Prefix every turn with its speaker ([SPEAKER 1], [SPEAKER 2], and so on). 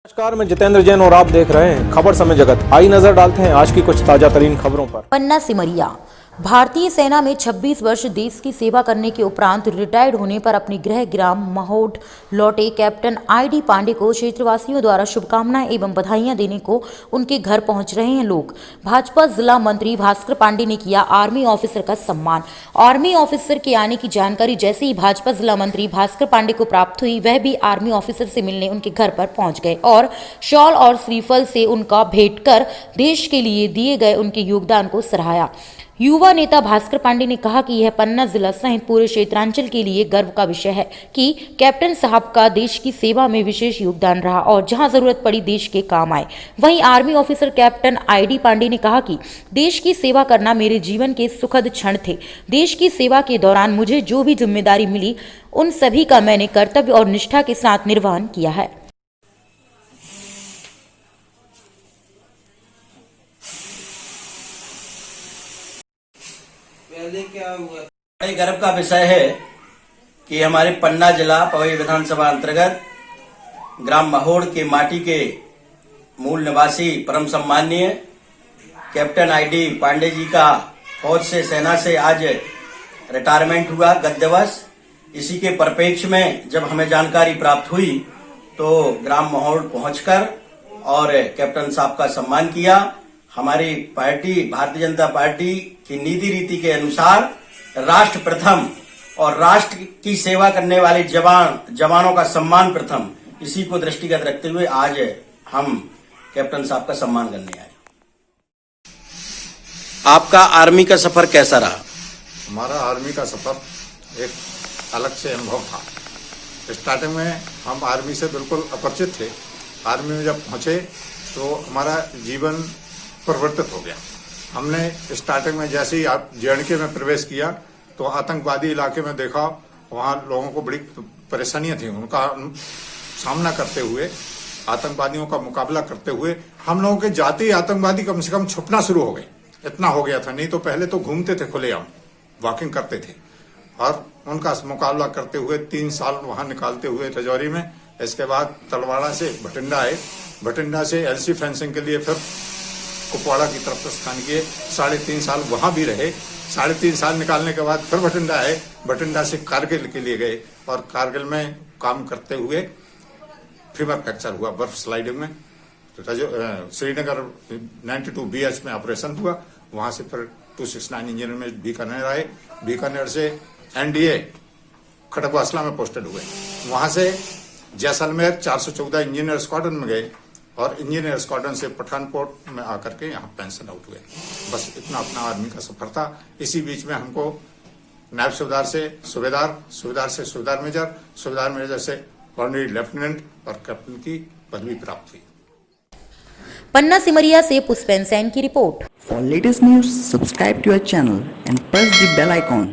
[SPEAKER 1] नमस्कार, मैं जितेंद्र जैन और आप देख रहे हैं खबर समय जगत। आई नजर डालते हैं आज की कुछ ताजा तरीन खबरों पर।
[SPEAKER 2] पन्ना सिमरिया भारतीय सेना में 26 वर्ष देश की सेवा करने के उपरांत रिटायर्ड होने पर अपने गृह ग्राम महोड लौटे कैप्टन ID पांडे को क्षेत्रवासियों द्वारा शुभकामनाएं एवं बधाइयां देने को उनके घर पहुंच रहे हैं लोग। भाजपा जिला मंत्री भास्कर पांडे ने किया आर्मी ऑफिसर का सम्मान। आर्मी ऑफिसर के आने की जानकारी जैसे ही भाजपा जिला मंत्री भास्कर पांडे को प्राप्त हुई, वह भी आर्मी ऑफिसर से मिलने उनके घर पर पहुंच गए और शॉल और श्रीफल से उनका भेंट कर देश के लिए दिए गए उनके योगदान को सराहा। युवा नेता भास्कर पांडे ने कहा कि यह पन्ना जिला सहित पूरे क्षेत्रांचल के लिए गर्व का विषय है कि कैप्टन साहब का देश की सेवा में विशेष योगदान रहा और जहां जरूरत पड़ी देश के काम आए। वहीं army officer captain ID Pandey ने कहा कि देश की सेवा करना मेरे जीवन के सुखद क्षण थे। देश की सेवा के दौरान मुझे जो भी जिम्मेदारी मिली उन सभी का मैंने कर्तव्य और निष्ठा के साथ निर्वहन किया है।
[SPEAKER 3] क्या हुआ? बड़े गर्व का विषय है कि हमारे पन्ना जिला पवई विधानसभा अंतर्गत ग्राम महोड़ के माटी के मूल निवासी परम सम्माननीय कैप्टन ID पांडे जी का फौज से सेना से आज रिटायरमेंट हुआ गत दिवस। इसी के परिप्रेक्ष्य में जब हमें जानकारी प्राप्त हुई तो ग्राम महोड़ पहुंचकर और कैप्टन साहब का सम्मान किया। हमारी पार्टी भारतीय जनता पार्टी की नीति रीति के अनुसार राष्ट्र प्रथम और राष्ट्र की सेवा करने वाले जवानों का सम्मान प्रथम, इसी को दृष्टिगत रखते हुए आज हम कैप्टन साहब का सम्मान करने आए। आपका आर्मी का सफर कैसा रहा?
[SPEAKER 4] हमारा आर्मी का सफर एक अलग से अनुभव था। स्टार्टिंग में हम आर्मी से बिल्कुल अपरिचित थे। आर्मी में जब पहुंचे तो हमारा जीवन परिवर्तित हो गया। हमने स्टार्टिंग में जैसे ही आप JNK में प्रवेश किया तो आतंकवादी इलाके में देखा, वहां लोगों को बड़ी परेशानियां थी। उनका सामना करते हुए, आतंकवादियों का मुकाबला करते हुए हम लोगों के जाति आतंकवादी कम से कम छुपना शुरू हो गए। इतना हो गया था, नहीं तो पहले तो घूमते थे, खुलेआम वॉकिंग करते थे। और उनका मुकाबला करते हुए 3 साल वहां निकालते हुए रजौरी में। इसके बाद तलवाड़ा से भटिंडा आए, भटिंडा से LC फेंसिंग के लिए फिर कुपवाड़ा की तरफ प्रस्थान किए। 3.5 साल वहां भी रहे। 3.5 साल निकालने के बाद फिर भटिंडा आए, भटिंडा से कारगिल के लिए गए और कारगिल में काम करते हुए फीवर फ्रैक्चर हुआ बर्फ स्लाइडिंग में। श्रीनगर 92 BH में ऑपरेशन हुआ। वहां से फिर 269 इंजीनियर में बीकानेर आए। बीकानेर से NDA खड़गवासला में पोस्टेड हुए। वहां से जैसलमेर 414 इंजीनियर स्क्वाड्रन में गए और इंजीनियर स्क्वाड्रन से पठानकोट में आकर के यहाँ पेंशन आउट हुए। बस इतना अपना आर्मी का सफर था। इसी बीच में हमको नायब सूबेदार से सूबेदार, सूबेदार से सूबेदार मेजर, सूबेदार मेजर से ऑनरेरी लेफ्टिनेंट और कैप्टन की पदवी प्राप्त हुई।
[SPEAKER 2] पन्ना सिमरिया से पुष्पेन सेन की report.
[SPEAKER 5] For latest news, subscribe to our channel and press the bell icon.